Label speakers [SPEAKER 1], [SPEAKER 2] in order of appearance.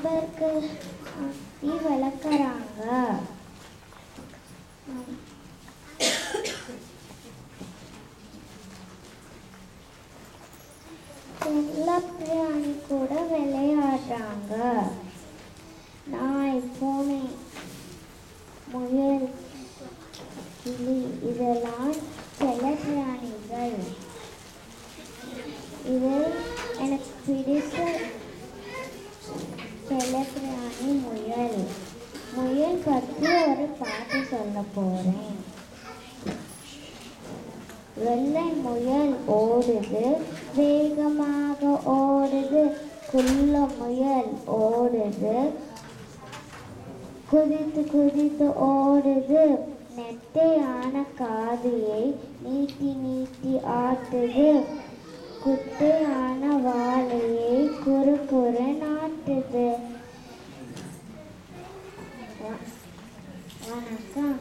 [SPEAKER 1] நண்பர்கள் வளர்க்குறாங்க. செல்லப்பிராணி கூட விளையாடுறாங்க. நாய், பூனை, முயல், கிளி இதெல்லாம் செல்லப்பிராணிகள். இது எனக்கு பிடித்த செல்லப்பிராணி முயல். முயல் பற்றி ஒரு பாட்டு சொல்ல போறேன். வெள்ளை முயல் ஓடுது, வேகமாக ஓடுது. குள்ள முயல் ஓடுது, குதித்து குதித்து ஓடுது. நெட்டையான காதையை நீட்டி நீட்டி ஆட்டுது. குட்டையான வாழையை குறு குறு நாட்டுது. வணக்கம்.